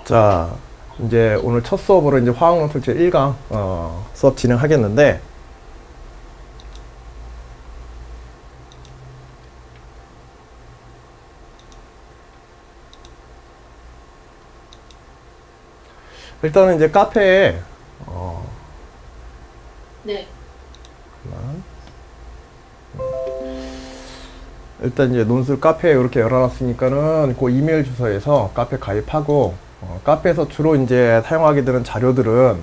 자, 이제 오늘 첫 수업으로 이제 화학논술 제 1강 수업 진행하겠는데, 일단은 이제 카페에 네. 일단 이제 논술 카페에 이렇게 열어놨으니까는 그 이메일 주소에서 카페 가입하고, 카페에서 주로 이제 사용하게 되는 자료들은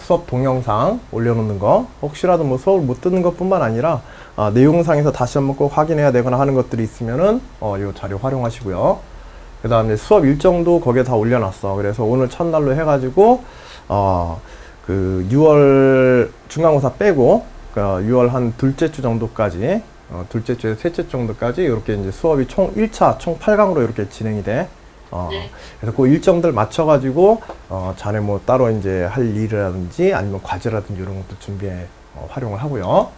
수업 동영상 올려놓는 거, 혹시라도 뭐 수업을 못 듣는 것뿐만 아니라 내용상에서 다시 한번 꼭 확인해야 되거나 하는 것들이 있으면은 이 자료 활용하시고요. 그 다음에 수업 일정도 거기에 다 올려놨어. 그래서 오늘 첫날로 해가지고 그 6월 중간고사 빼고 6월 한 둘째 주 정도까지, 둘째 주에서 셋째 주 정도까지 이렇게 이제 수업이 총 1차 총 8강으로 이렇게 진행이 돼. 네. 그래서 그 일정들 맞춰가지고 자네 뭐 따로 이제 할 일이라든지 아니면 과제라든지 이런 것도 준비해 활용을 하고요.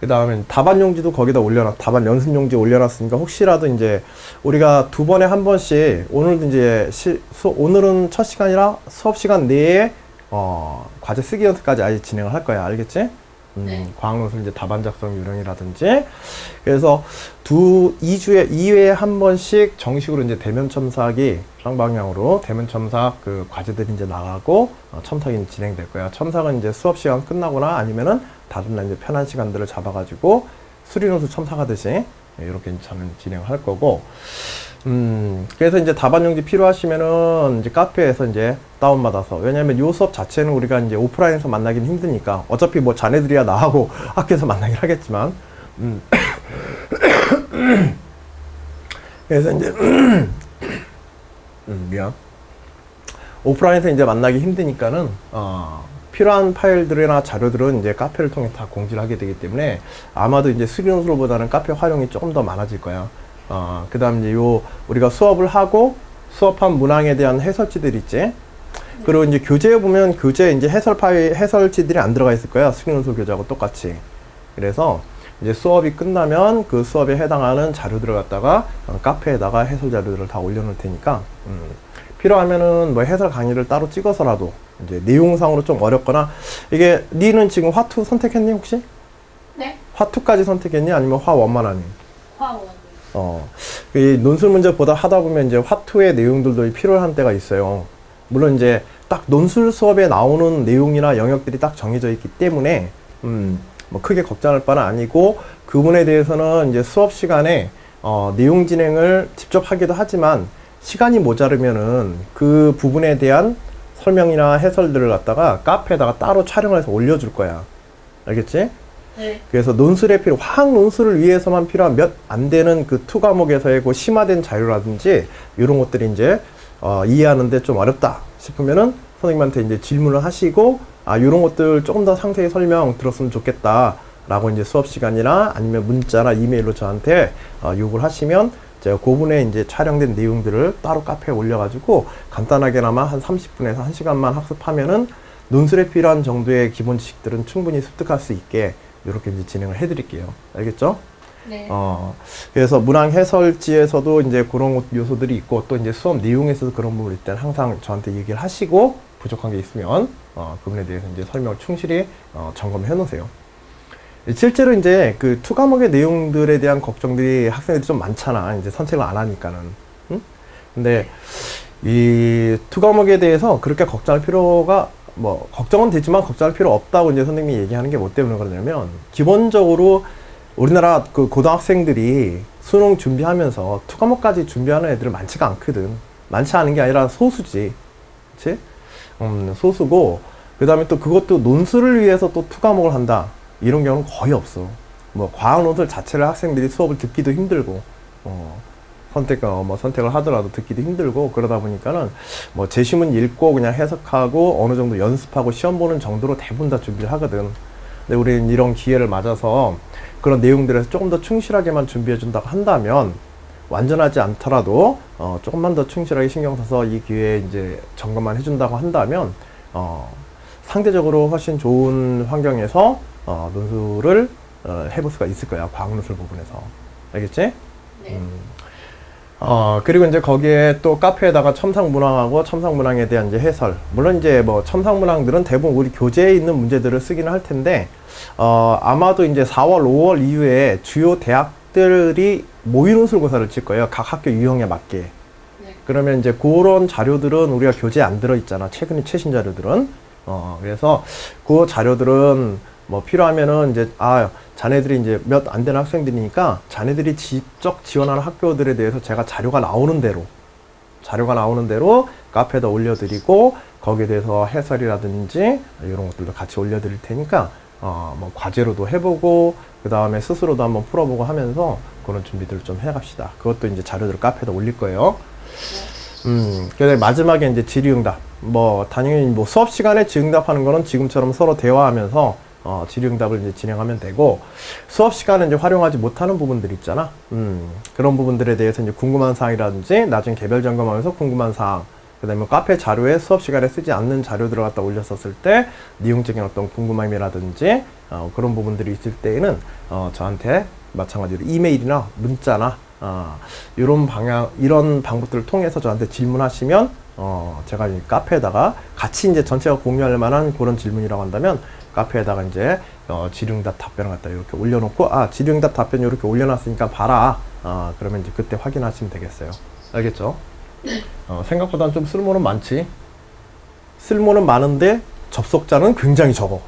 그 다음에 답안 용지도 거기다 답안 연습 용지 올려놨으니까 혹시라도 이제 우리가 두 번에 한 번씩, 오늘도 이제 오늘은 첫 시간이라 수업 시간 내에 과제 쓰기 연습까지 아예 진행을 할 거야. 알겠지? 네. 과학논술 이제 답안 작성 요령이라든지. 그래서 2회에 한 번씩 정식으로 이제 대면 첨삭이 쌍방향으로 대면 첨삭 그 과제들이 이제 나가고 첨삭이 진행될 거야. 첨삭은 이제 수업 시간 끝나거나 아니면은 다른 날 이제 편한 시간들을 잡아가지고 수리논술 첨삭하듯이 이렇게 저는 진행할 거고. 그래서 이제 답안 용지 필요하시면은 이제 카페에서 이제 다운받아서, 왜냐면 요 수업 자체는 우리가 이제 오프라인에서 만나기는 힘드니까, 어차피 뭐 자네들이야 나하고 학교에서 만나긴 하겠지만, 그래서 이제, 미안. 오프라인에서 이제 만나기 힘드니까는, 필요한 파일들이나 자료들은 이제 카페를 통해 다 공지를 하게 되기 때문에 아마도 이제 수리논술보다는 카페 활용이 조금 더 많아질 거야. 그 다음 이제 우리가 수업을 하고 수업한 문항에 대한 해설지들 있지. 그리고 이제 교재에 보면 교재에 이제 해설지들이 안 들어가 있을 거야. 수리논술 교재하고 똑같이. 그래서 이제 수업이 끝나면 그 수업에 해당하는 자료들을 갖다가 카페에다가 해설 자료들을 다 올려놓을 테니까, 필요하면은 뭐 해설 강의를 따로 찍어서라도, 이제 내용상으로 좀 어렵거나, 이게 니는 지금 화2 선택했니 혹시? 네. 화2까지 선택했니? 아니면 화1만 하니? 화원. 이 논술 문제 보다 하다 보면 이제 화2의 내용들도 필요한 때가 있어요. 물론 이제 딱 논술 수업에 나오는 내용이나 영역들이 딱 정해져 있기 때문에, 뭐 크게 걱정할 바는 아니고, 그 부분에 대해서는 이제 수업 시간에, 내용 진행을 직접 하기도 하지만, 시간이 모자르면은 그 부분에 대한 설명이나 해설들을 갖다가 카페에다가 따로 촬영해서 올려줄 거야. 알겠지? 네. 그래서 논술에 화학 논술을 위해서만 필요한 몇 안 되는 그 2 과목에서의 그 심화된 자료라든지 이런 것들이 이제 이해하는데 좀 어렵다 싶으면은 선생님한테 이제 질문을 하시고, 이런 것들 조금 더 상세히 설명 들었으면 좋겠다 라고 이제 수업 시간이나 아니면 문자나 이메일로 저한테 요구를 하시면 제가 그 부분에 이제 촬영된 내용들을 따로 카페에 올려가지고 간단하게나마 한 30분에서 1시간만 학습하면은 논술에 필요한 정도의 기본 지식들은 충분히 습득할 수 있게 이렇게 이제 진행을 해드릴게요. 알겠죠? 네. 그래서 문항 해설지에서도 이제 그런 요소들이 있고, 또 이제 수업 내용에서도 그런 부분이 있을 때는 항상 저한테 얘기를 하시고, 부족한 게 있으면 그 부분에 대해서 이제 설명을 충실히 점검해 놓으세요. 실제로 이제 그 2 과목의 내용들에 대한 걱정들이 학생들이 좀 많잖아. 이제 선택을 안 하니까는. 응? 근데 이 2 과목에 대해서 그렇게 걱정할 필요가, 뭐 걱정은 되지만 걱정할 필요 없다고 이제 선생님이 얘기하는 게 뭐 때문에 그러냐면, 기본적으로 우리나라 그 고등학생들이 수능 준비하면서 2 과목까지 준비하는 애들은 많지가 않거든. 많지 않은 게 아니라 소수지. 그치? 소수고, 그 다음에 또 그것도 논술을 위해서 또 2 과목을 한다, 이런 경우는 거의 없어. 뭐 과학 논술 자체를 학생들이 수업을 듣기도 힘들고, 선택을 하더라도 듣기도 힘들고, 그러다 보니까는 뭐 제시문 읽고 그냥 해석하고 어느 정도 연습하고 시험 보는 정도로 대부분 다 준비를 하거든. 근데 우리는 이런 기회를 맞아서 그런 내용들에서 조금 더 충실하게만 준비해 준다고 한다면, 완전하지 않더라도 조금만 더 충실하게 신경 써서 이 기회에 이제 점검만 해준다고 한다면, 상대적으로 훨씬 좋은 환경에서 논술을 해볼 수가 있을 거야. 과학 논술 부분에서. 알겠지? 네. 그리고 이제 거기에 또 카페에다가 첨상문항하고 첨상문항에 대한 이제 해설. 물론 이제 뭐 첨상문항들은 대부분 우리 교재에 있는 문제들을 쓰기는 할 텐데, 아마도 이제 4월, 5월 이후에 주요 대학들이 모의논술고사를 칠 거예요. 각 학교 유형에 맞게. 네. 그러면 이제 그런 자료들은 우리가 교재에 안 들어있잖아. 최신 자료들은. 그래서 그 자료들은 뭐 필요하면은 이제, 자네들이 이제 몇 안 되는 학생들이니까 자네들이 직접 지원하는 학교들에 대해서 제가 자료가 나오는 대로 카페에다 올려드리고 거기에 대해서 해설이라든지 이런 것들도 같이 올려드릴 테니까 뭐 과제로도 해보고 그 다음에 스스로도 한번 풀어보고 하면서 그런 준비들을 좀 해갑시다. 그것도 이제 자료들을 카페에다 올릴 거예요. 그래서 마지막에 이제 질의응답. 뭐 당연히 뭐 수업 시간에 질의응답하는 거는 지금처럼 서로 대화하면서 질의응답을 이제 진행하면 되고, 수업 시간에 이제 활용하지 못하는 부분들 있잖아. 그런 부분들에 대해서 이제 궁금한 사항이라든지 나중에 개별 점검하면서 궁금한 사항, 그 다음에 카페 자료에 수업 시간에 쓰지 않는 자료들을 갖다 올렸었을 때 내용적인 어떤 궁금함이라든지 그런 부분들이 있을 때에는 저한테 마찬가지로 이메일이나 문자나 이런 방법들을 통해서 저한테 질문하시면 제가 이 카페에다가 같이 이제 전체가 공유할 만한 그런 질문이라고 한다면 카페에다가 이제 질의응답 답변을 갖다 이렇게 올려놓고, 질의응답 답변 이렇게 올려놨으니까 봐라. 그러면 이제 그때 확인하시면 되겠어요. 알겠죠? 생각보다는 좀 쓸모는 많지. 쓸모는 많은데 접속자는 굉장히 적어.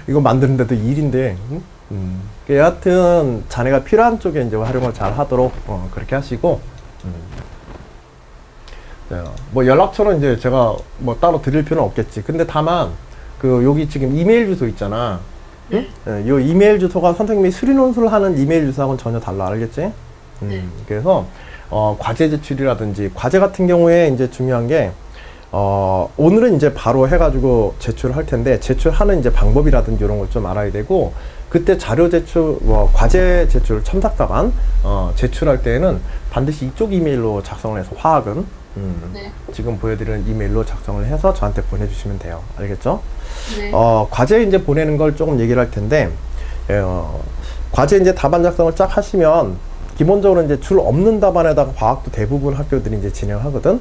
이거 만드는데도 일인데. 여하튼 자네가 필요한 쪽에 이제 활용을 잘 하도록 그렇게 하시고. 뭐 연락처는 이제 제가 뭐 따로 드릴 필요는 없겠지. 근데 다만 여기 지금 이메일 주소 있잖아. 응? 요 이메일 주소가 선생님이 수리논술 하는 이메일 주소하고는 전혀 달라. 알겠지? 그래서 과제 제출이라든지 과제 같은 경우에 이제 중요한 게 오늘은 이제 바로 해가지고 제출을 할 텐데 제출하는 이제 방법이라든지 이런 걸 좀 알아야 되고, 그때 자료 제출, 과제 제출 첨삭답안 제출할 때에는 반드시 이쪽 이메일로 작성을 해서 화학은 네. 지금 보여드리는 이메일로 작성을 해서 저한테 보내주시면 돼요. 알겠죠? 네. 과제 이제 보내는 걸 조금 얘기를 할 텐데, 과제 이제 답안 작성을 쫙 하시면, 기본적으로 이제 줄 없는 답안에다가 과학도 대부분 학교들이 이제 진행하거든?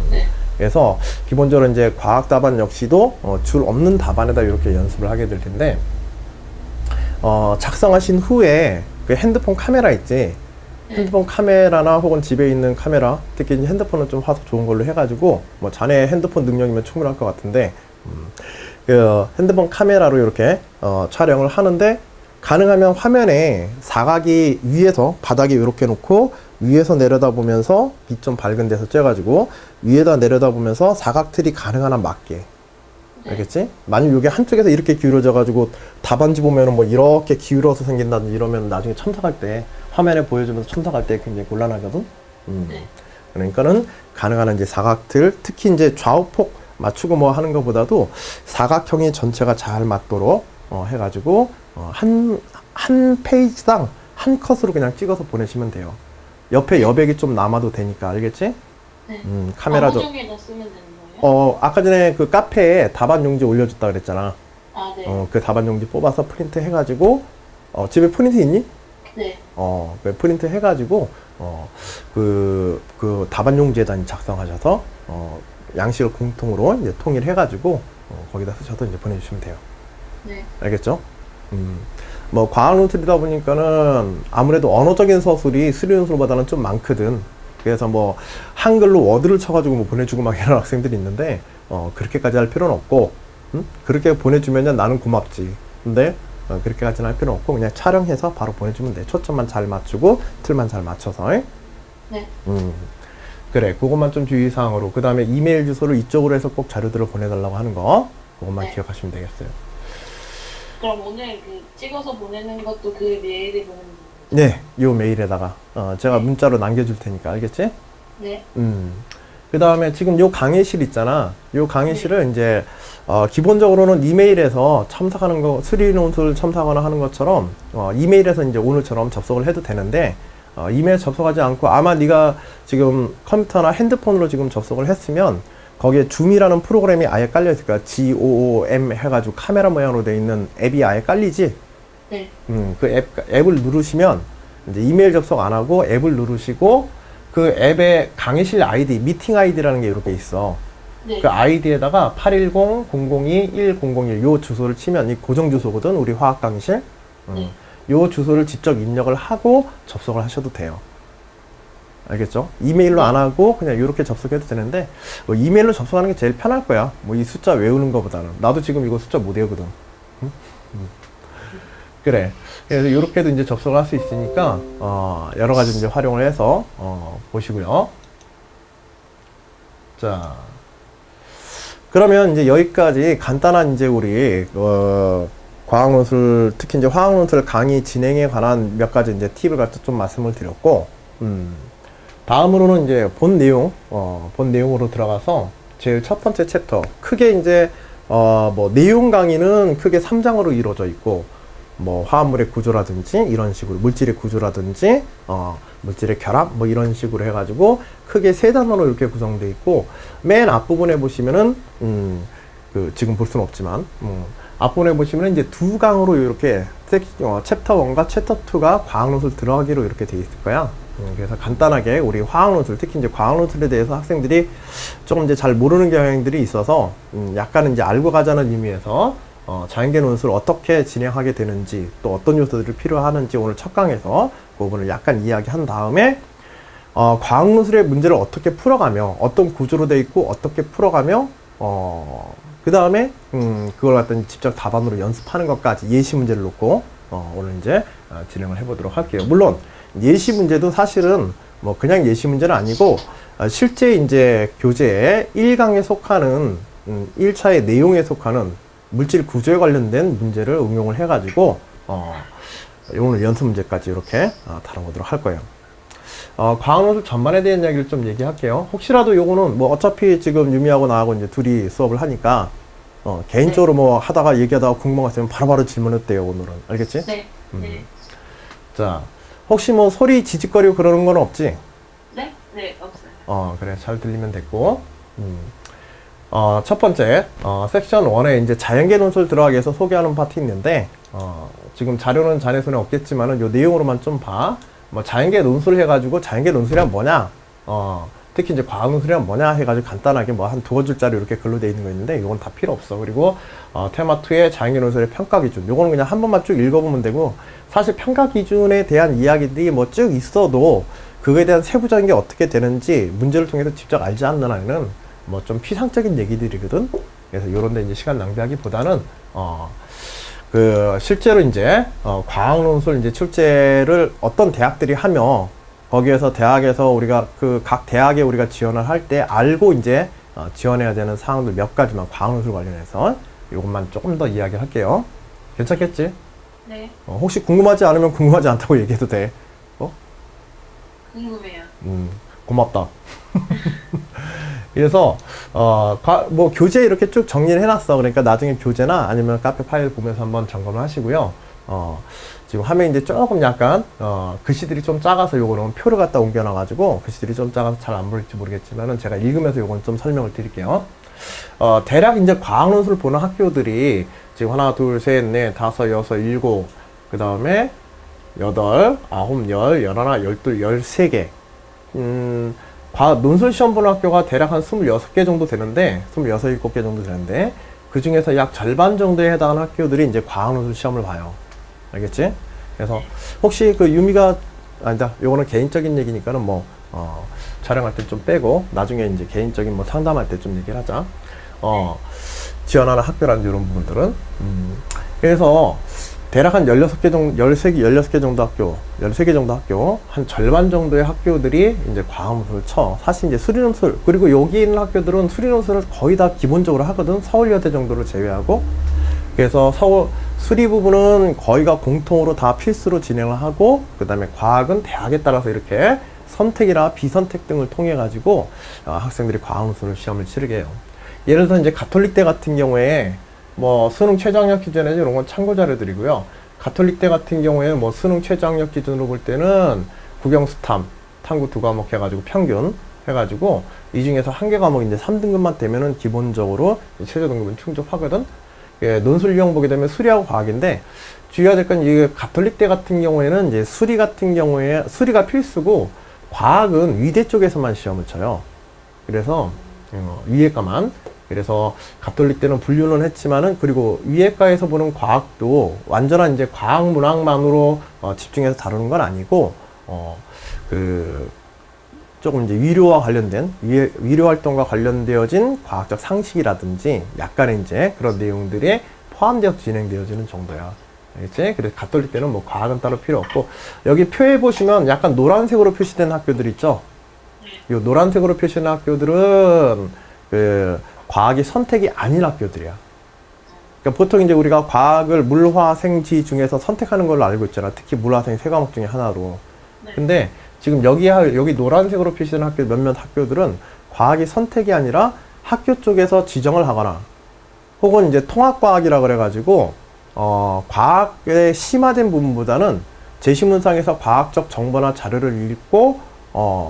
네. 그래서 기본적으로 이제 과학 답안 역시도 줄 없는 답안에다 이렇게 연습을 하게 될 텐데, 작성하신 후에 그 핸드폰 카메라 있지? 핸드폰 카메라나 혹은 집에 있는 카메라, 특히 이제 핸드폰은 좀 화소 좋은 걸로 해가지고, 뭐 자네 핸드폰 능력이면 충분할 것 같은데, 그 핸드폰 카메라로 이렇게 촬영을 하는데, 가능하면 화면에 사각이 위에서 바닥에 이렇게 놓고 위에서 내려다보면서 빛 좀 밝은 데서 쬐가지고 위에다 내려다보면서 사각틀이 가능한 한 맞게. 알겠지? 만약 이게 한쪽에서 이렇게 기울어져가지고 답안지 보면은 뭐 이렇게 기울어서 생긴다든지 이러면 나중에 첨삭할 때 화면에 보여주면서 첨삭할 때 굉장히 곤란하거든. 네. 그러니까는 가능한 한 이제 사각틀, 특히 이제 좌우폭 맞추고 뭐 하는 것보다도 사각형이 전체가 잘 맞도록 해가지고 한 페이지당 한 컷으로 그냥 찍어서 보내시면 돼요. 옆에 여백이 좀 남아도 되니까. 알겠지? 네. 카메라도. 쪽에다 쓰면 되는 거예요? 아까 전에 그 카페에 답안 용지 올려줬다 그랬잖아. 네. 그 답안 용지 뽑아서 프린트 해가지고, 집에 프린트 있니? 네. 그 프린트 해가지고, 그 답안 용지에다 작성하셔서, 양식을 공통으로 이제 통일해가지고, 거기다 쓰셔서 이제 보내주시면 돼요. 네. 알겠죠? 뭐 과학 논술이다 보니까는 아무래도 언어적인 서술이 수리 논술보다는 좀 많거든. 그래서 뭐 한글로 워드를 쳐가지고 뭐 보내주고 막 이런 학생들이 있는데 그렇게까지 할 필요는 없고, 그렇게 보내주면 나는 고맙지. 근데 그렇게까지는 할 필요는 없고 그냥 촬영해서 바로 보내주면 돼. 초점만 잘 맞추고 틀만 잘 맞춰서. 네. 그래, 그것만 좀 주의사항으로. 그 다음에 이메일 주소를 이쪽으로 해서 꼭 자료들을 보내달라고 하는 거, 그것만 네. 기억하시면 되겠어요. 그럼 오늘 그 찍어서 보내는 것도 그 메일에 보내는 거예요? 네, 요 메일에다가 제가 문자로 남겨줄 테니까. 알겠지? 네. 그 다음에 지금 요 강의실 있잖아. 요 강의실을 이제 기본적으로는 이메일에서 첨삭하는 거, 수리 논술 첨삭하거나 하는 것처럼 이메일에서 이제 오늘처럼 접속을 해도 되는데, 이메일 접속하지 않고 아마 네가 지금 컴퓨터나 핸드폰으로 지금 접속을 했으면 거기에 줌이라는 프로그램이 아예 깔려 있을 거야. GOOM 해가지고 카메라 모양으로 되어 있는 앱이 아예 깔리지. 네. 그 앱을 누르시면 이제 이메일 접속 안 하고 앱을 누르시고 그 앱에 강의실 아이디, 미팅 아이디라는 게 이렇게 있어. 네. 그 아이디에다가 810-002-1001 요 주소를 치면 이 고정 주소거든, 우리 화학 강의실. 네. 요 주소를 직접 입력을 하고 접속을 하셔도 돼요. 알겠죠? 이메일로 안 하고 그냥 이렇게 접속해도 되는데 뭐 이메일로 접속하는 게 제일 편할 거야. 뭐 이 숫자 외우는 것보다는. 나도 지금 이거 숫자 못 외우거든. 응? 그래. 그래서 이렇게도 이제 접속을 할 수 있으니까 여러 가지 이제 활용을 해서 보시고요. 자, 그러면 이제 여기까지 간단한 이제 우리 과학논술, 특히 이제 화학논술 강의 진행에 관한 몇 가지 이제 팁을 갖다 좀 말씀을 드렸고, 다음으로는 이제 본 내용으로 들어가서 제일 첫 번째 챕터, 크게 이제 뭐 내용 강의는 크게 3장으로 이루어져 있고, 뭐 화합물의 구조라든지 이런 식으로 물질의 구조라든지 물질의 결합 뭐 이런 식으로 해가지고 크게 3단원으로 이렇게 구성되어 있고, 맨 앞부분에 보시면은 지금 볼 수는 없지만 앞부분에 보시면은 이제 2강으로 이렇게 챕터 1과 챕터 2가 과학논술 들어가기로 이렇게 되어 있을 거야. 그래서 간단하게 우리 화학논술, 특히 이제 과학논술에 대해서 학생들이 조금 이제 잘 모르는 경향들이 있어서 약간은 이제 알고 가자는 의미에서 자연계 논술을 어떻게 진행하게 되는지, 또 어떤 요소들이 필요하는지 오늘 첫 강에서 그 부분을 약간 이야기한 다음에 과학논술의 문제를 어떻게 풀어가며, 어떤 구조로 되어 있고 어떻게 풀어가며 그 다음에 그걸 갖다 직접 답안으로 연습하는 것까지 예시 문제를 놓고 오늘 이제 진행을 해보도록 할게요. 물론 예시 문제도 사실은 뭐 그냥 예시 문제는 아니고 실제 이제 교재에 1강에 속하는 1차의 내용에 속하는 물질 구조에 관련된 문제를 응용을 해가지고 오늘 연습 문제까지 이렇게 다뤄보도록 할 거예요. 과학논술 전반에 대한 이야기를 좀 얘기할게요. 혹시라도 요거는 뭐 어차피 지금 유미하고 나하고 이제 둘이 수업을 하니까 개인적으로 뭐 하다가 얘기하다가 궁금한 거 있으면 바로바로 질문했대요, 오늘은. 알겠지? 네. 네. 자, 혹시 뭐 소리 지직거리고 그러는 건 없지? 네? 네, 없어요. 그래. 잘 들리면 됐고. 첫 번째, 섹션 1에 이제 자연계 논술 들어가기 위해서 소개하는 파트 있는데, 지금 자료는 자네 손에 없겠지만은 요 내용으로만 좀 봐. 뭐 자연계 논술 해가지고 자연계 논술이란 뭐냐? 특히 이제 과학 논술이란 뭐냐 해가지고 간단하게 뭐 한 2줄짜리 이렇게 글로 돼 있는 거 있는데 이건 다 필요 없어. 그리고 테마 2의 자연계 논술의 평가 기준, 요거는 그냥 한 번만 쭉 읽어보면 되고, 사실 평가 기준에 대한 이야기들이 뭐 쭉 있어도 그거에 대한 세부적인 게 어떻게 되는지 문제를 통해서 직접 알지 않는 한에는 뭐 좀 피상적인 얘기들이거든. 그래서 요런 데 이제 시간 낭비하기보다는 실제로 이제 과학논술 이제 출제를 어떤 대학들이 하며, 거기에서 대학에서 우리가 각 대학에 우리가 지원을 할 때 알고 이제 지원해야 되는 사항들 몇 가지만 과학논술 관련해서 이것만 조금 더 이야기를 할게요. 괜찮겠지? 네. 혹시 궁금하지 않으면 궁금하지 않다고 얘기해도 돼. 궁금해요. 고맙다. 그래서 뭐 교재 이렇게 쭉 정리를 해놨어. 그러니까 나중에 교재나 아니면 카페 파일 보면서 한번 점검을 하시고요. 지금 화면이 이제 조금 약간 글씨들이 좀 작아서 요거는 표를 갖다 옮겨놔가지고 글씨들이 좀 작아서 잘 안 보일지 모르겠지만은 제가 읽으면서 요건 좀 설명을 드릴게요. 대략 이제 과학논술 보는 학교들이 지금 하나, 둘, 셋, 넷, 다섯, 여섯, 일곱, 그 다음에 여덟, 아홉, 열, 열하나, 열둘, 열세 개. 논술 시험 보는 학교가 대략 한 26개 정도 되는데, 26, 7개 정도 되는데, 그 중에서 약 절반 정도에 해당하는 학교들이 이제 과학논술 시험을 봐요. 알겠지? 그래서 혹시 유미가, 아니다, 요거는 개인적인 얘기니까는 뭐, 촬영할 때 좀 빼고, 나중에 이제 개인적인 뭐 상담할 때 좀 얘기를 하자. 지원하는 학교라는 이런 부분들은. 그래서, 대략 한 16개 정도, 16개 정도 학교, 13개 정도 학교, 한 절반 정도의 학교들이 이제 과학논술을 쳐. 사실 이제 수리논술, 그리고 여기 있는 학교들은 수리논술을 거의 다 기본적으로 하거든. 서울여대 정도를 제외하고. 그래서 수리 부분은 거의가 공통으로 다 필수로 진행을 하고, 그 다음에 과학은 대학에 따라서 이렇게 선택이나 비선택 등을 통해 가지고 학생들이 과학논술 시험을 치르게 해요. 예를 들어서 이제 가톨릭대 같은 경우에 뭐 수능 최저학력 기준에서 이런 건 참고 자료들이고요. 가톨릭대 같은 경우에 뭐 수능 최저학력 기준으로 볼 때는 국영수탐, 탐구 2과목 해가지고 평균 해가지고 이 중에서 한 개 과목 이제 3등급만 되면은 기본적으로 최저 등급은 충족하거든. 예, 논술 유형 보게 되면 수리하고 과학인데 주의해야 될 건 이게 가톨릭대 같은 경우에는 이제 수리 같은 경우에 수리가 필수고 과학은 위대 쪽에서만 시험을 쳐요. 그래서 위에과만. 그래서 가톨릭대는 분류는 했지만은 그리고 위에과에서 보는 과학도 완전한 이제 과학 문학만으로 집중해서 다루는 건 아니고 그 조금 이제 위료와 관련된 위료 활동과 관련되어진 과학적 상식이라든지 약간의 이제 그런 내용들이 포함되어 진행되어지는 정도야. 알겠지? 그래서 가톨릭대는 뭐 과학은 따로 필요 없고 여기 표에 보시면 약간 노란색으로 표시된 학교들 있죠? 이 노란색으로 표시된 학교들은 그 과학이 선택이 아닌 학교들이야. 그러니까 보통 이제 우리가 과학을 물화생지 중에서 선택하는 걸로 알고 있잖아. 특히 물화생 세 과목 중에 하나로. 근데 지금 여기 노란색으로 표시된 학교 몇몇 학교들은 과학이 선택이 아니라 학교 쪽에서 지정을 하거나 혹은 이제 통합과학이라 그래가지고 과학의 심화된 부분보다는 제시문상에서 과학적 정보나 자료를 읽고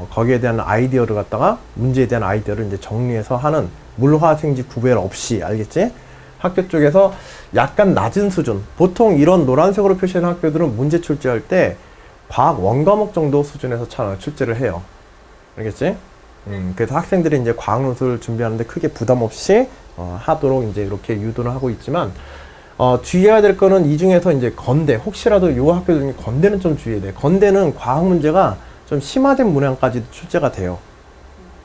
거기에 대한 아이디어를 갖다가 문제에 대한 아이디어를 이제 정리해서 하는 물화생지 구별 없이 알겠지? 학교 쪽에서 약간 낮은 수준 보통 이런 노란색으로 표시된 학교들은 문제 출제할 때 과학 원과목 정도 수준에서 출제를 해요. 알겠지? 그래서 학생들이 이제 과학 논술을 준비하는데 크게 부담 없이 하도록 이제 이렇게 유도를 하고 있지만 주의해야 될 거는 이 중에서 이제 건대 혹시라도 요 학교 중에 건대는 좀 주의해야 돼. 건대는 과학 문제가 좀 심화된 문항까지도 출제가 돼요.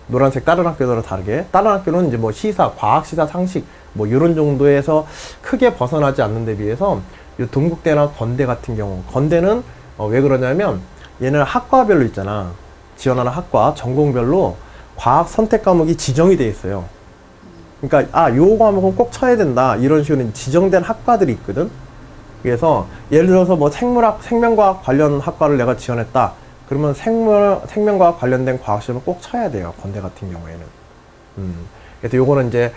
노란색 다른 학교들과 다르게 다른 학교는 이제 뭐 시사, 과학 시사 상식 뭐 이런 정도에서 크게 벗어나지 않는 데 비해서 요 동국대나 건대 같은 경우 건대는 왜 그러냐면 얘는 학과별로 있잖아. 지원하는 학과 전공별로 과학 선택 과목이 지정이 돼 있어요. 그러니까 요 과목은 꼭 쳐야 된다 이런 식으로 지정된 학과들이 있거든. 그래서 예를 들어서 뭐 생물학, 생명과학 관련 학과를 내가 지원했다. 그러면 생명과학 관련된 과학 시험을 꼭 쳐야 돼요. 건대 같은 경우에는. 그래서 요거는 이제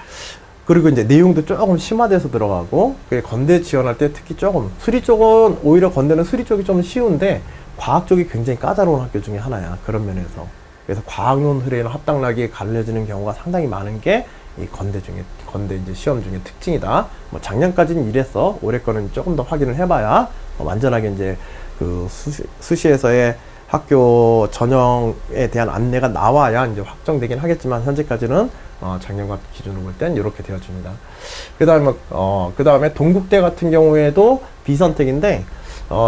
그리고 이제 내용도 조금 심화돼서 들어가고 건대 지원할 때 특히 조금 수리 쪽은 오히려 건대는 수리 쪽이 좀 쉬운데 과학 쪽이 굉장히 까다로운 학교 중에 하나야. 그런 면에서. 그래서 과학 논술에는 합당락이 갈려지는 경우가 상당히 많은 게 이 건대 이제 시험 중에 특징이다. 뭐 작년까지는 이랬어. 올해 거는 조금 더 확인을 해봐야 완전하게 이제 그 수시에서의 학교 전형에 대한 안내가 나와야 이제 확정되긴 하겠지만 현재까지는 작년과 기준으로 볼 땐 이렇게 되어집니다. 그 다음에 동국대 같은 경우에도 비선택인데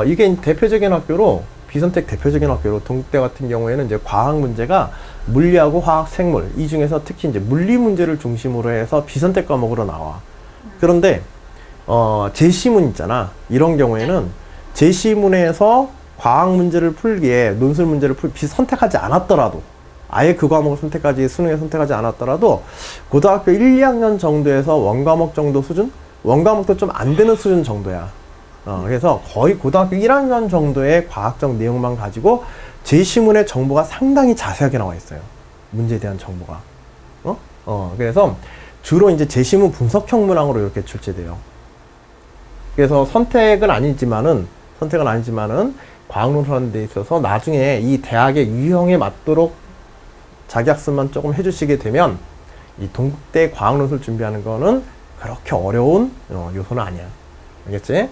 이게 대표적인 학교로 비선택 대표적인 학교로 동국대 같은 경우에는 이제 과학 문제가 물리하고 화학, 생물 이 중에서 특히 이제 물리 문제를 중심으로 해서 비선택 과목으로 나와. 그런데 제시문 있잖아. 이런 경우에는 제시문에서 과학 문제를 풀기에 논술 문제를 선택하지 않았더라도 아예 그 과목을 선택하지 수능에 선택하지 않았더라도 고등학교 1, 2학년 정도에서 원과목 정도 수준? 원과목도 좀 안 되는 수준 정도야. 그래서 거의 고등학교 1학년 정도의 과학적 내용만 가지고 제시문의 정보가 상당히 자세하게 나와 있어요. 문제에 대한 정보가. 그래서 주로 이제 제시문 분석형 문항으로 이렇게 출제돼요. 그래서 선택은 아니지만은 과학논술하는 데 있어서 나중에 이 대학의 유형에 맞도록 자기학습만 조금 해주시게 되면 이 동국대 과학논술 준비하는 거는 그렇게 어려운 요소는 아니야. 알겠지?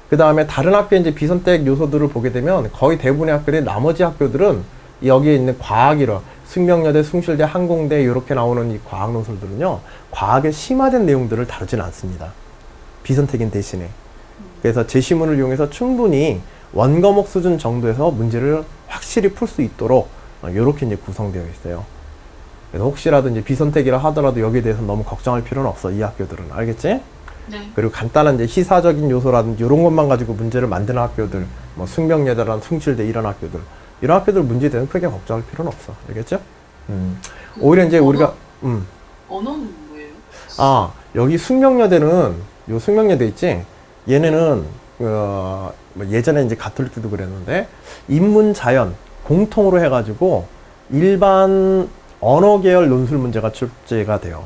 그 다음에 다른 학교의 이제 비선택 요소들을 보게 되면 거의 대부분의 학교들이 나머지 학교들은 여기에 있는 과학이라 숙명여대, 숭실대, 항공대 이렇게 나오는 이 과학 논술들은요 과학의 심화된 내용들을 다루진 않습니다. 비선택인 대신에. 그래서 제시문을 이용해서 충분히 원과목 수준 정도에서 문제를 확실히 풀 수 있도록 이렇게 이제 구성되어 있어요. 그래서 혹시라도 이제 비선택이라 하더라도 여기에 대해서 너무 걱정할 필요는 없어. 이 학교들은. 알겠지? 네. 그리고 간단한 이제 시사적인 요소라든지 이런 것만 가지고 문제를 만드는 학교들, 뭐 숙명여대라는 숭실대 이런 학교들 문제에 대해서 크게 걱정할 필요는 없어. 알겠죠? 오히려 이제 우리가 언어는 뭐예요? 여기 숙명여대는 요 숙명여대 있지? 얘네는 뭐 예전에 이제 가톨릭도 그랬는데 인문 자연 공통으로 해가지고 일반 언어 계열 논술 문제가 출제가 돼요.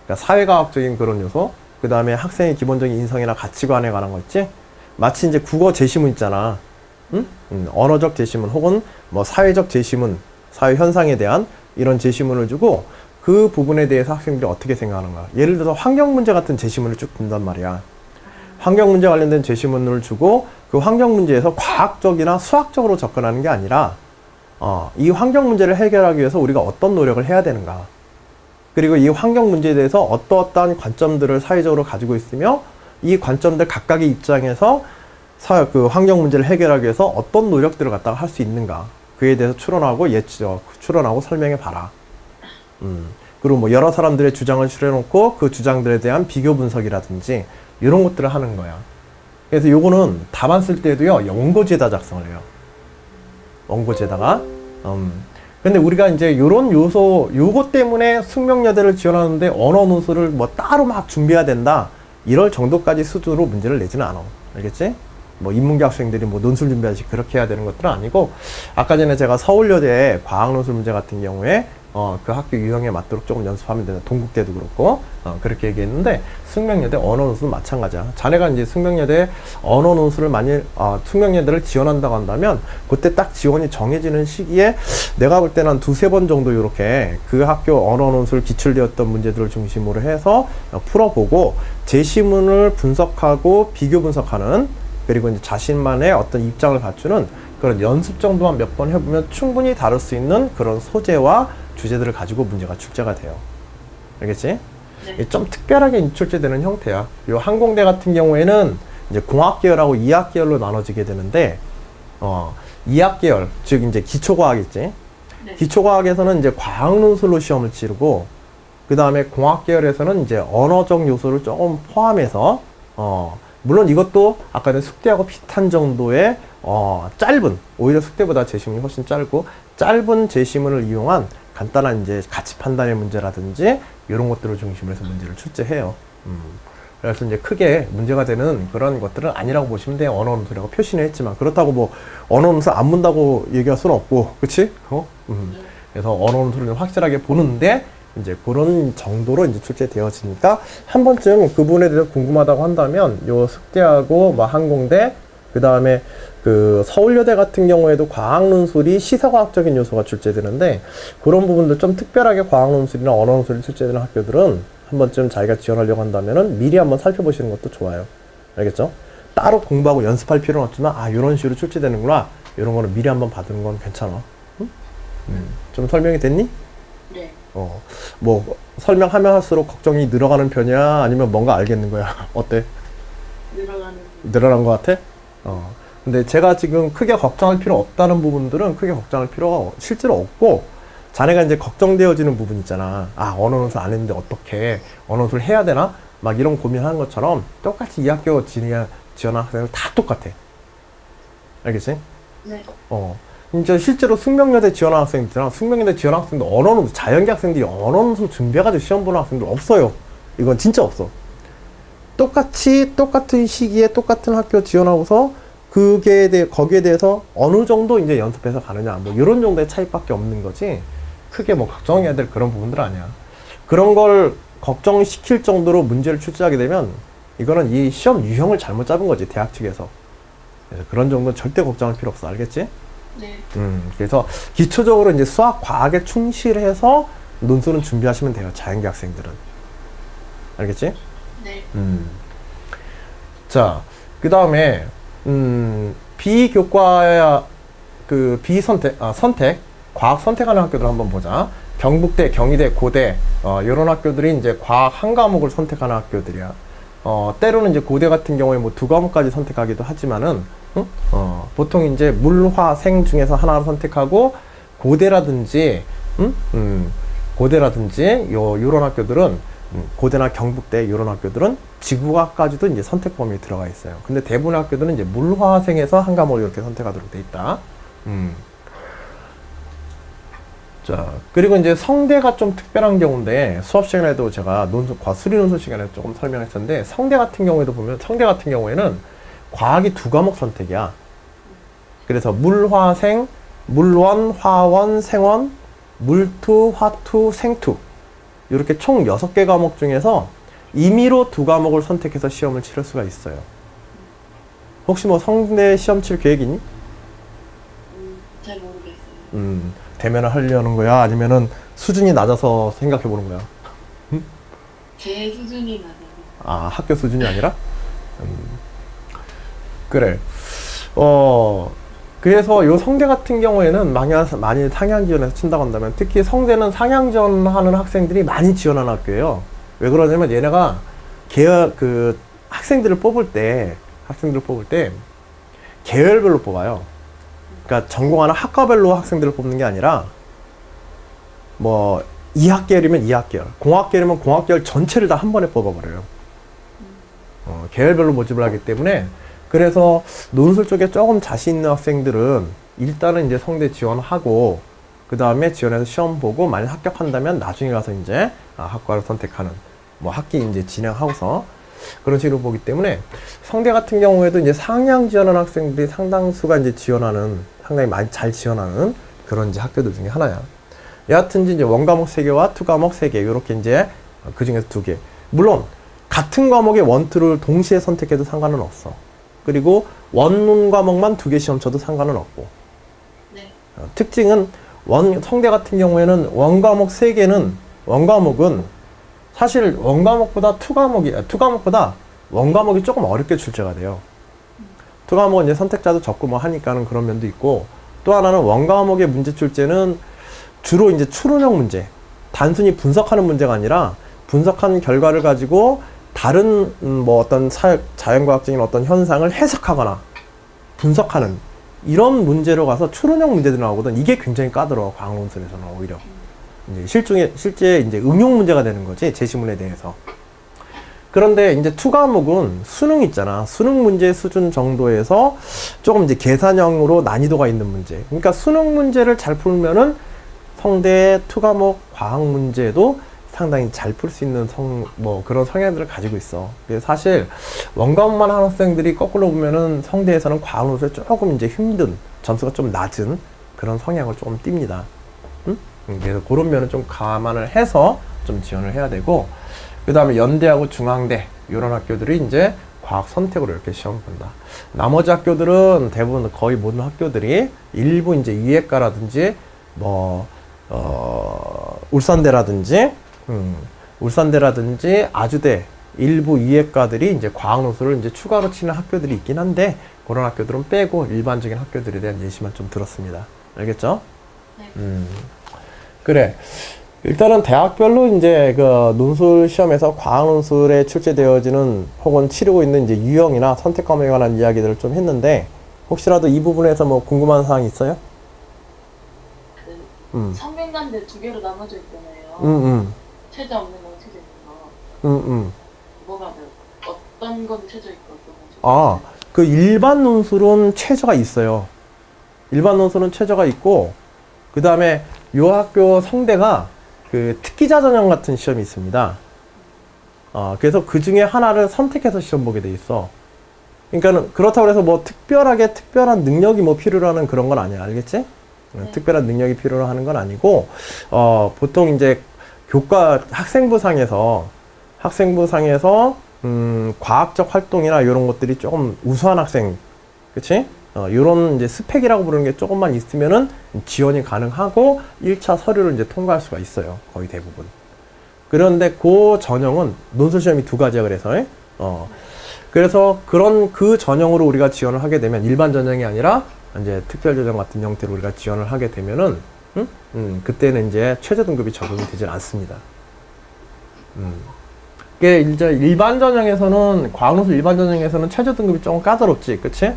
그러니까 사회과학적인 그런 요소, 그 다음에 학생의 기본적인 인성이나 가치관에 관한 거 있지? 마치 이제 국어 제시문 있잖아. 응? 언어적 제시문 혹은 뭐 사회적 제시문, 사회 현상에 대한 이런 제시문을 주고 그 부분에 대해서 학생들이 어떻게 생각하는가. 예를 들어서 환경 문제 같은 제시문을 쭉 준단 말이야. 환경 문제 관련된 제시문을 주고 그 환경 문제에서 과학적이나 수학적으로 접근하는 게 아니라 이 환경 문제를 해결하기 위해서 우리가 어떤 노력을 해야 되는가. 그리고 이 환경 문제에 대해서 어떠한 관점들을 사회적으로 가지고 있으며 이 관점들 각각의 입장에서 그 환경 문제를 해결하기 위해서 어떤 노력들을 갖다가 할 수 있는가. 그에 대해서 추론하고 설명해 봐라. 그리고 뭐 여러 사람들의 주장을 추려놓고 그 주장들에 대한 비교 분석이라든지 이런 것들을 하는 거야. 그래서 요거는 답안 쓸 때도요, 원고지에다 작성을 해요. 원고지에다가. 근데 우리가 이제 요런 요것 때문에 숙명여대를 지원하는데 언어 논술을 뭐 따로 막 준비해야 된다. 이럴 정도까지 수준으로 문제를 내지는 않아. 알겠지? 뭐 인문계 학생들이 뭐 논술 준비하듯이 그렇게 해야 되는 것들은 아니고, 아까 전에 제가 서울여대 과학 논술 문제 같은 경우에 그 학교 유형에 맞도록 조금 연습하면 된다. 동국대도 그렇고 그렇게 얘기했는데, 숙명여대 언어 논술은 마찬가지야. 자네가 이제 숙명여대 언어 논술을 숙명여대를 지원한다고 한다면 그때 딱 지원이 정해지는 시기에 내가 볼 때는 한 두세 번 정도 이렇게 그 학교 언어 논술 기출되었던 문제들을 중심으로 해서 풀어보고 제시문을 분석하고 비교 분석하는, 그리고 이제 자신만의 어떤 입장을 갖추는 그런 연습 정도만 몇 번 해보면 충분히 다룰 수 있는 그런 소재와 주제들을 가지고 문제가 출제가 돼요. 알겠지? 네. 좀 특별하게 출제되는 형태야. 요 항공대 같은 경우에는 이제 공학계열하고 이학계열로 나눠지게 되는데, 이학계열, 즉 이제 기초과학이지. 네. 기초과학에서는 이제 과학논술로 시험을 치르고, 그 다음에 공학계열에서는 이제 언어적 요소를 조금 포함해서, 물론 이것도 아까 전 숙대하고 비슷한 정도의 짧은, 오히려 숙대보다 제시문이 훨씬 짧은 제시문을 이용한 간단한 이제 가치 판단의 문제라든지 이런 것들을 중심으로 해서 문제를 출제해요. 그래서 이제 크게 문제가 되는 그런 것들은 아니라고 보시면 돼요. 언어 논술이라고 표시는 했지만, 그렇다고 뭐 언어 논술 안 문다고 얘기할 수는 없고, 그치? 그래서 언어 논술을 확실하게 보는데 이제 그런 정도로 이제 출제되어지니까 한 번쯤 그 부분에 대해서 궁금하다고 한다면 요 숙대하고 뭐 항공대, 그 다음에 그 서울여대 같은 경우에도 과학논술이 시사과학적인 요소가 출제되는데, 그런 부분들 좀 특별하게 과학논술이나 언어논술이 출제되는 학교들은 한 번쯤 자기가 지원하려고 한다면은 미리 한번 살펴보시는 것도 좋아요. 알겠죠? 따로 공부하고 연습할 필요는 없지만, 이런 식으로 출제되는구나, 이런 거는 미리 한번 받는 건 괜찮아. 응? 좀 설명이 됐니? 네. 뭐 설명하면 할수록 걱정이 늘어가는 편이야? 아니면 뭔가 알겠는 거야? 어때? 늘어난 것 같아? 근데 제가 지금 크게 걱정할 필요 없다는 부분들은 크게 걱정할 필요가 실제로 없고, 자네가 이제 걱정되어지는 부분 있잖아. 언어 논술 안 했는데 어떻게 언어 논술 해야 되나? 막 이런 고민하는 것처럼 똑같이 이 학교 지원한 학생들 다 똑같아. 알겠지? 네. 진짜 실제로 숙명여대 지원한 학생들이랑 숙명여대 지원한 학생들 언어 논술, 자연계 학생들이 언어 논술 준비해가지고 시험 보는 학생들 없어요. 이건 진짜 없어. 똑같은 시기에 똑같은 학교 지원하고서 거기에 대해서 어느 정도 이제 연습해서 가느냐, 뭐 이런 정도의 차이밖에 없는 거지, 크게 뭐 걱정해야 될 그런 부분들 아니야. 그런 걸 걱정시킬 정도로 문제를 출제하게 되면 이거는 이 시험 유형을 잘못 잡은 거지, 대학 측에서. 그래서 그런 정도는 절대 걱정할 필요 없어. 알겠지? 네. 그래서 기초적으로 이제 수학, 과학에 충실해서 논술은 준비하시면 돼요, 자연계 학생들은. 알겠지? 네. 자, 그 다음에 비교과 선택, 과학 선택하는 학교들 한번 보자. 경북대, 경희대, 고대, 이런 학교들이 이제 과학 한 과목을 선택하는 학교들이야. 때로는 이제 고대 같은 경우에 뭐 2과목까지 선택하기도 하지만은, 보통 이제 물, 화, 생 중에서 하나를 선택하고, 고대라든지 요런 학교들은, 고대나 경북대 이런 학교들은 지구과까지도 이제 선택 범위에 들어가 있어요. 근데 대부분의 학교들은 이제 물화생에서 한 과목을 이렇게 선택하도록 돼 있다. 자, 그리고 이제 성대가 좀 특별한 경우인데, 수업 시간에도 제가 수리 논술 시간에 조금 설명했었는데, 성대 같은 경우에는 과학이 2과목 선택이야. 그래서 물화생, 물원, 화원, 생원, 물투, 화투, 생투, 이렇게 총 6개 과목 중에서 임의로 2과목을 선택해서 시험을 치를 수가 있어요. 혹시 뭐 성대 시험 칠 계획 있니? 잘 모르겠어요. 대면을 하려는 거야? 아니면은 수준이 낮아서 생각해 보는 거야. 제 수준이 낮아요. 아, 학교 수준이 아니라? 그래. 그래서 요 성대 같은 경우에는 많이 상향 지원해서 친다고 한다면, 특히 성대는 상향 지원하는 학생들이 많이 지원하는 학교예요. 왜 그러냐면 얘네가 학생들을 뽑을 때 계열별로 뽑아요. 그러니까 전공하는 학과별로 학생들을 뽑는 게 아니라, 뭐 2학계열이면 2학계열, 공학계열이면 공학계열 전체를 다 한 번에 뽑아버려요. 계열별로 모집을 하기 때문에, 그래서 논술 쪽에 조금 자신 있는 학생들은 일단은 이제 성대 지원하고, 그 다음에 지원해서 시험 보고 만약 합격한다면 나중에 가서 이제 학과를 선택하는, 뭐 학기 이제 진행하고서 그런 식으로 보기 때문에, 성대 같은 경우에도 이제 상향 지원하는 학생들이 상당수가 이제 상당히 많이 잘 지원하는 그런 이제 학교들 중에 하나야. 여하튼 이제 원과목 3개와 투과목 3개, 요렇게 이제 그 중에서 2개. 물론 같은 과목의 원투를 동시에 선택해도 상관은 없어. 그리고 원 과목만 2개 시험 쳐도 상관은 없고. 네. 특징은 성대 같은 경우에는 원과목 3개는, 원과목은 사실 투과목보다 원과목이 조금 어렵게 출제가 돼요. 투과목은 이제 선택자도 적고 뭐 하니까는 그런 면도 있고, 또 하나는 원과목의 문제 출제는 주로 이제 추론형 문제, 단순히 분석하는 문제가 아니라 분석한 결과를 가지고 다른 뭐 어떤 자연과학적인 어떤 현상을 해석하거나 분석하는 이런 문제로 가서 추론형 문제들이 나오거든. 이게 굉장히 까다로워, 과학논술에서는 오히려. 이제 실제 이제 응용 문제가 되는 거지, 제시문에 대해서. 그런데 이제 투과목은 수능 있잖아. 수능 문제 수준 정도에서 조금 이제 계산형으로 난이도가 있는 문제. 그러니까 수능 문제를 잘 풀면은 성대 투과목 과학 문제도 상당히 잘 풀 수 있는 그런 성향들을 가지고 있어. 그래서 사실 원과목만 하는 학생들이 거꾸로 보면은 성대에서는 과학 논술에 조금 이제 힘든, 점수가 좀 낮은 그런 성향을 조금 띱니다. 그래서 그런 면은 좀 감안을 해서 좀 지원을 해야 되고, 그 다음에 연대하고 중앙대 이런 학교들이 이제 과학 선택으로 이렇게 시험을 본다. 나머지 학교들은 대부분 거의 모든 학교들이 일부 이제 이해과라든지 울산대라든지 아주대 일부 이해과들이 이제 과학 논술을 이제 추가로 치는 학교들이 있긴 한데, 그런 학교들은 빼고 일반적인 학교들에 대한 예시만 좀 들었습니다. 알겠죠? 네. 그래. 일단은 대학별로 이제 그 논술 시험에서 과학 논술에 출제되어지는 혹은 치르고 있는 이제 유형이나 선택 과목에 관한 이야기들을 좀 했는데, 혹시라도 이 부분에서 뭐 궁금한 사항 있어요? 성균관대 2개로 나눠져 있잖아요. 최저 없는 거, 최저 있는 거. 뭐가 어떤 건 최저 있고 어떤 건 최저 있고. 그 일반 논술은 최저가 있어요. 일반 논술은 최저가 있고, 그 다음에 요 학교 성대가 그 특기자 전형 같은 시험이 있습니다. 그래서 그 중에 하나를 선택해서 시험 보게 돼 있어. 그러니까는 그렇다고 해서 뭐 특별한 능력이 뭐 필요로 하는 그런 건 아니야. 알겠지? 네. 특별한 능력이 필요로 하는 건 아니고, 보통 이제 학생부상에서 과학적 활동이나 이런 것들이 조금 우수한 학생, 그치? 요런 이제 스펙이라고 부르는 게 조금만 있으면은 지원이 가능하고 1차 서류를 이제 통과할 수가 있어요. 거의 대부분. 그런데 그 전형은 논술 시험이 2가지야, 그래서 그 전형으로 우리가 지원을 하게 되면, 일반 전형이 아니라 이제 특별 전형 같은 형태로 우리가 지원을 하게 되면은, 그때는 이제 최저 등급이 적용이 되질 않습니다. 이게 이제 일반 전형에서는, 과학논술 일반 전형에서는 최저 등급이 조금 까다롭지, 그치?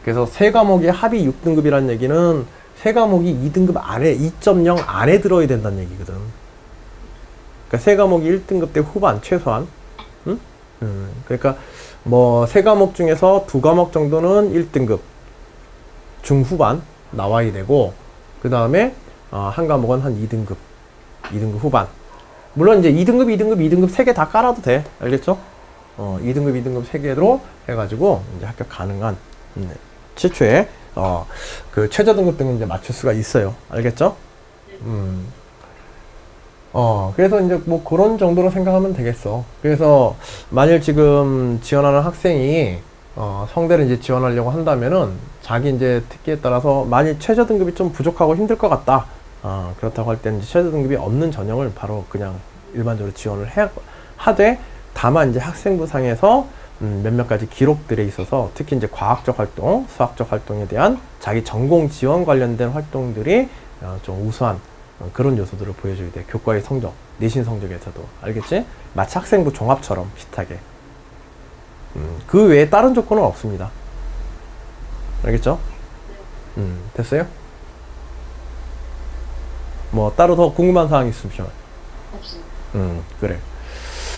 그래서 3과목이 합이 6등급이라는 얘기는 3과목이 2등급 안에, 2.0 안에 들어야 된다는 얘기거든. 그러니까 3과목이 1등급 대 후반, 최소한. 그러니까 뭐 3과목 중에서 2과목 정도는 1등급 중후반 나와야 되고, 그 다음에 한 과목은 한 2등급 후반. 물론 이제 2등급 3개 다 깔아도 돼. 알겠죠? 2등급 3개로 해가지고 이제 합격 가능한, 최초에 그 최저 등급 등은 이제 맞출 수가 있어요. 알겠죠? 그래서 이제 뭐 그런 정도로 생각하면 되겠어. 그래서 만일 지금 지원하는 학생이 성대를 이제 지원하려고 한다면은, 자기 이제 특기에 따라서 만일 최저 등급이 좀 부족하고 힘들 것 같다. 그렇다고 할 때는 이제 최저 등급이 없는 전형을 바로 그냥 일반적으로 지원을 하되, 다만 이제 학생부 상에서 몇몇 가지 기록들에 있어서 특히 이제 과학적 활동, 수학적 활동에 대한 자기 전공 지원 관련된 활동들이 좀 우수한 그런 요소들을 보여줘야 돼. 교과의 성적, 내신 성적에서도. 알겠지? 마치 학생부 종합처럼 비슷하게. 그 외에 다른 조건은 없습니다. 알겠죠? 됐어요? 뭐 따로 더 궁금한 사항 있으시면. 없습니다. 그래.